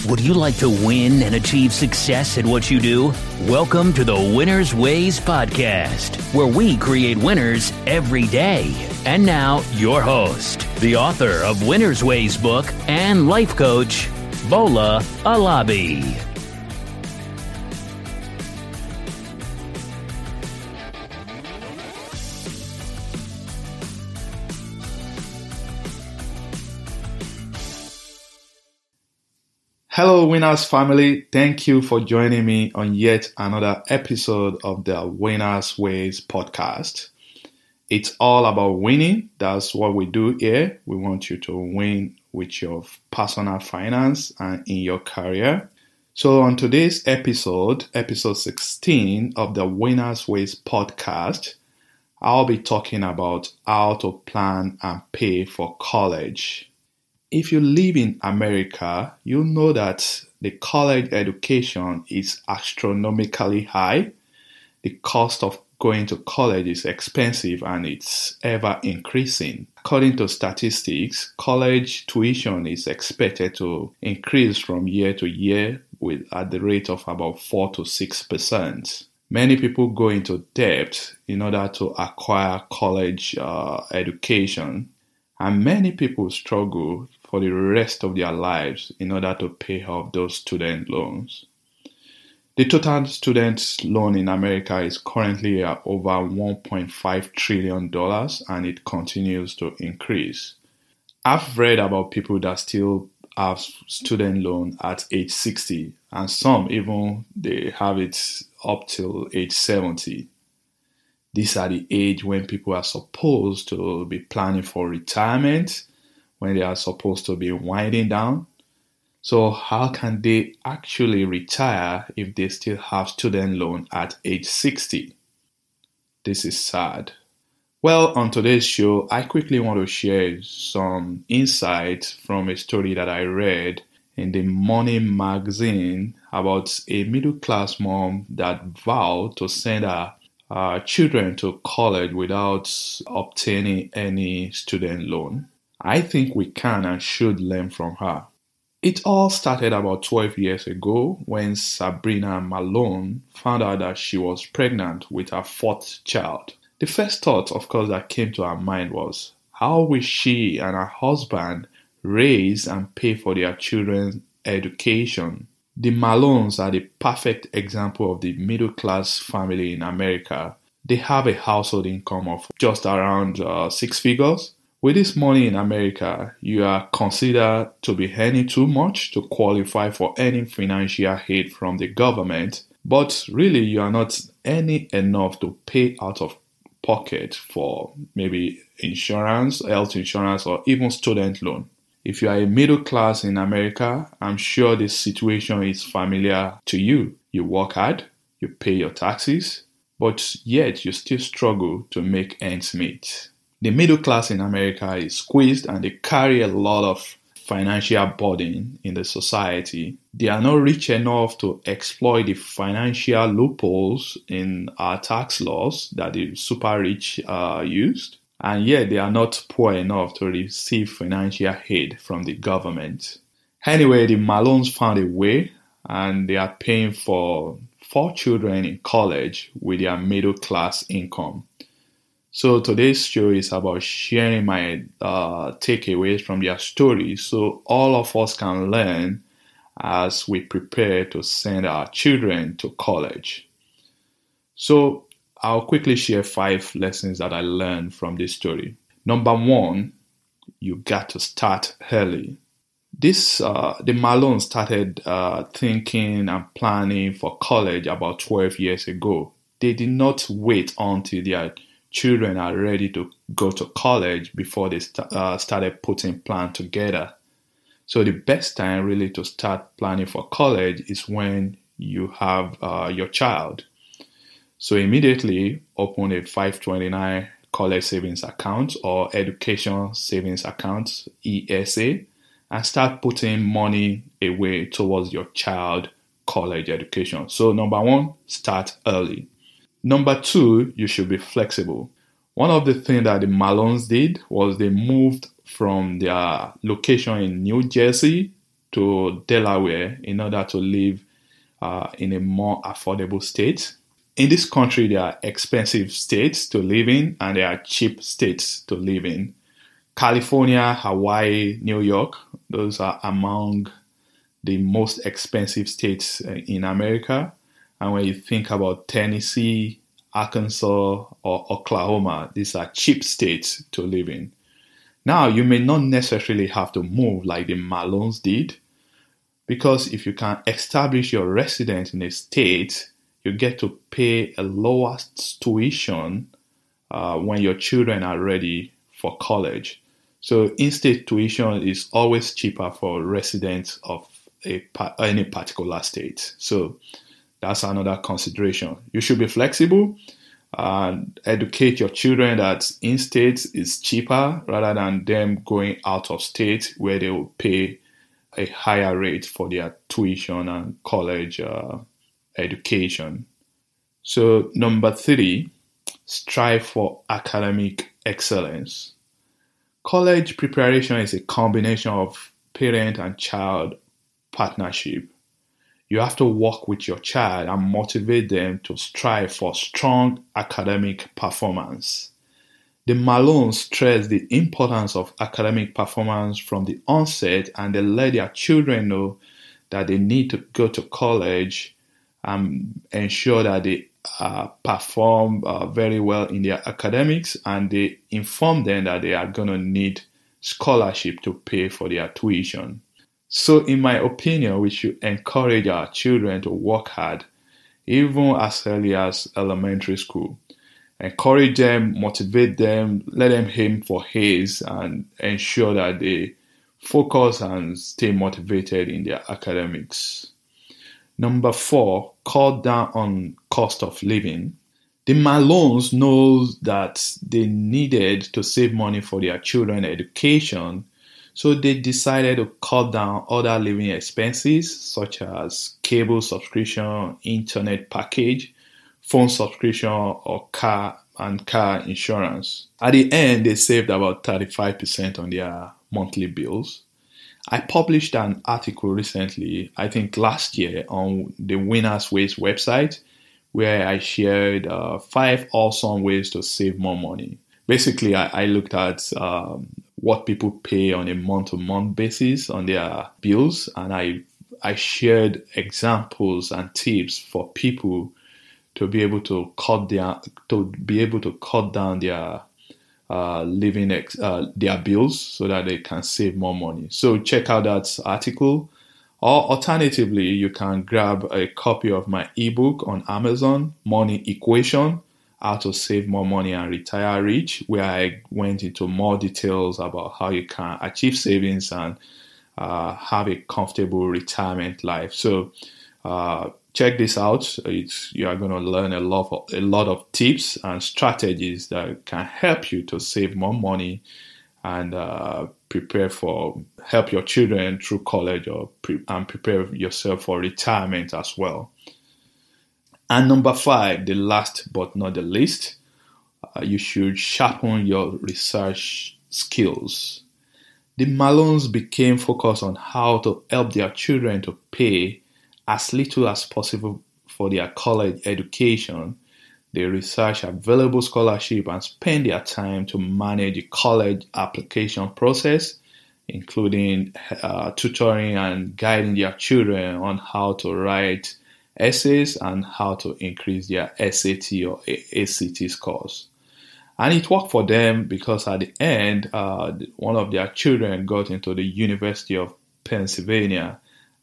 Would you like to win and achieve success at what you do? Welcome to the Winner's Ways podcast, where we create winners every day. And now, your host, the author of Winner's Ways book and life coach, Bola Alabi. Hello, Winners family. Thank you for joining me on yet another episode of the Winner's Ways podcast. It's all about winning. That's what we do here. We want you to win with your personal finance and in your career. So on today's episode 16 of the Winner's Ways podcast, I'll be talking about how to plan and pay for college. If you live in America, you know that the college education is astronomically high. The cost of going to college is expensive and it's ever increasing. According to statistics, college tuition is expected to increase from year to year at the rate of about 4 to 6%. Many people go into debt in order to acquire college education, and many people struggle for the rest of their lives in order to pay off those student loans. The total student loan in America is currently at over $1.5 trillion and it continues to increase. I've read about people that still have student loan at age 60 and some even they have it up till age 70. These are the age when people are supposed to be planning for retirement, when they are supposed to be winding down. So how can they actually retire if they still have student loan at age 60? This is sad. Well, on today's show, I quickly want to share some insights from a story that I read in the Morning magazine about a middle-class mom that vowed to send her children to college without obtaining any student loan. I think we can and should learn from her. It all started about 12 years ago when Sabrina Malone found out that she was pregnant with her fourth child. The first thought, of course, that came to her mind was, how will she and her husband raise and pay for their children's education? The Malones are the perfect example of the middle-class family in America. They have a household income of just around 6 figures. With this money in America, you are considered to be earning too much to qualify for any financial aid from the government, but really you are not earning enough to pay out of pocket for maybe insurance, health insurance, or even student loan. If you are a middle class in America, I'm sure this situation is familiar to you. You work hard, you pay your taxes, but yet you still struggle to make ends meet. The middle class in America is squeezed and they carry a lot of financial burden in the society. They are not rich enough to exploit the financial loopholes in our tax laws that the super rich used. And yet they are not poor enough to receive financial aid from the government. Anyway, the Malones found a way and they are paying for 4 children in college with their middle class income. So today's show is about sharing my takeaways from their stories so all of us can learn as we prepare to send our children to college. So I'll quickly share 5 lessons that I learned from this story. Number 1, you got to start early. The Malones started thinking and planning for college about 12 years ago. They did not wait until their children are ready to go to college before they started putting plan together. So the best time really to start planning for college is when you have your child. So immediately open a 529 college savings account or education savings account, ESA, and start putting money away towards your child college education. So number 1, start early. Number 2, you should be flexible. One of the things that the Malones did was they moved from their location in New Jersey to Delaware in order to live in a more affordable state. In this country, there are expensive states to live in and there are cheap states to live in. California, Hawaii, New York, those are among the most expensive states in America. And when you think about Tennessee, Arkansas, or Oklahoma, these are cheap states to live in. Now, you may not necessarily have to move like the Malones did, because if you can establish your residence in a state, you get to pay a lower tuition when your children are ready for college. So in-state tuition is always cheaper for residents of any particular state. So that's another consideration. You should be flexible and educate your children that in-state is cheaper rather than them going out of state where they will pay a higher rate for their tuition and college education. So number 3, strive for academic excellence. College preparation is a combination of parent and child partnership. You have to work with your child and motivate them to strive for strong academic performance. The Malones stress the importance of academic performance from the onset, and they let their children know that they need to go to college and ensure that they perform very well in their academics, and they inform them that they are going to need scholarship to pay for their tuition. So in my opinion, we should encourage our children to work hard, even as early as elementary school. Encourage them, motivate them, let them aim for A's, and ensure that they focus and stay motivated in their academics. Number 4, cut down on cost of living. The Malones knows that they needed to save money for their children's education, so they decided to cut down other living expenses such as cable subscription, internet package, phone subscription, or car insurance. At the end, they saved about 35% on their monthly bills. I published an article recently, I think last year, on the Winners Ways website, where I shared 5 awesome ways to save more money. Basically, I looked at what people pay on a month-to-month basis on their bills, and I shared examples and tips for people to be able to cut down their their bills so that they can save more money. So check out that article, or alternatively, you can grab a copy of my ebook on Amazon, Money Equation: How to Save More Money and Retire Rich, where I went into more details about how you can achieve savings and have a comfortable retirement life. So check this out. You are going to learn a lot of tips and strategies that can help you to save more money and help your children through college and prepare yourself for retirement as well. And number 5, the last but not the least, you should sharpen your research skills. The Malones became focused on how to help their children to pay as little as possible for their college education. They research available scholarship and spend their time to manage the college application process, including tutoring and guiding their children on how to write essays and how to increase their SAT or ACT scores. And it worked for them because at the end, one of their children got into the University of Pennsylvania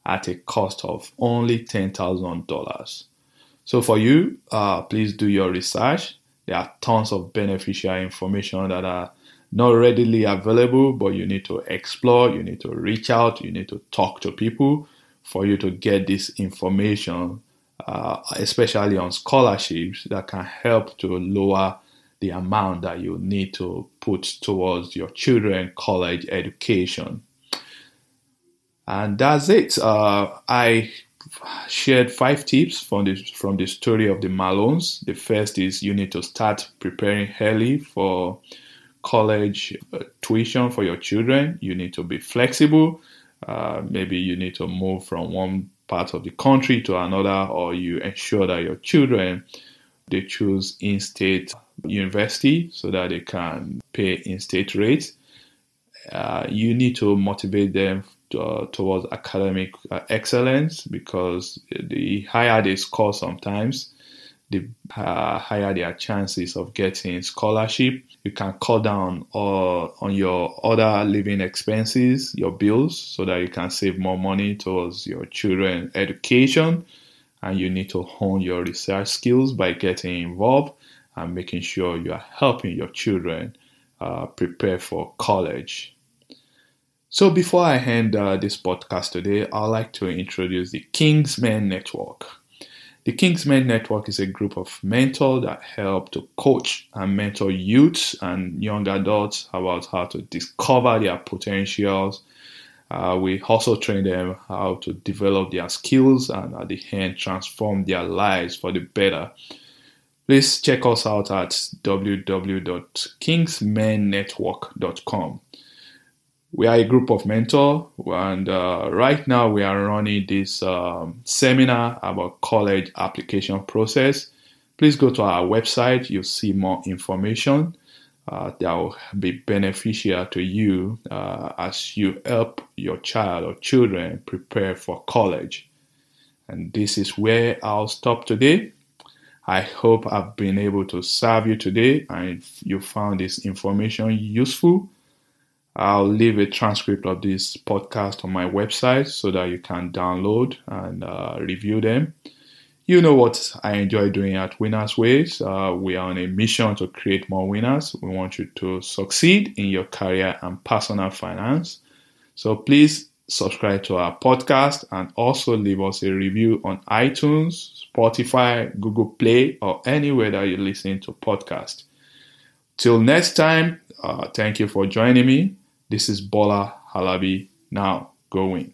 at a cost of only $10,000. So for you, please do your research. There are tons of beneficial information that are not readily available, but you need to explore, you need to reach out, you need to talk to people for you to get this information, especially on scholarships that can help to lower the amount that you need to put towards your children's college education. And that's it. I shared 5 tips from the story of the Malones. The first is you need to start preparing early for college tuition for your children. You need to be flexible. Maybe you need to move from one part of the country to another, or you ensure that your children, they choose in-state university so that they can pay in-state rates. You need to motivate them towards academic excellence, because the higher they score sometimes, the higher their chances of getting scholarship. You can cut down on your other living expenses, your bills, so that you can save more money towards your children's education. And you need to hone your research skills by getting involved and making sure you are helping your children prepare for college. So before I end this podcast today, I'd like to introduce the Kingsmen Network. The Kingsmen Network is a group of mentors that help to coach and mentor youths and young adults about how to discover their potentials. We also train them how to develop their skills and at the end transform their lives for the better. Please check us out at www.kingsmennetwork.com. We are a group of mentors, and right now we are running this seminar about college application process. Please go to our website. You'll see more information that will be beneficial to you as you help your child or children prepare for college. And this is where I'll stop today. I hope I've been able to serve you today and you found this information useful. I'll leave a transcript of this podcast on my website so that you can download and review them. You know what I enjoy doing at Winners Ways. We are on a mission to create more winners. We want you to succeed in your career and personal finance. So please subscribe to our podcast and also leave us a review on iTunes, Spotify, Google Play, or anywhere that you listen to podcasts. Till next time, thank you for joining me. This is Bola Halabi. Now, go win.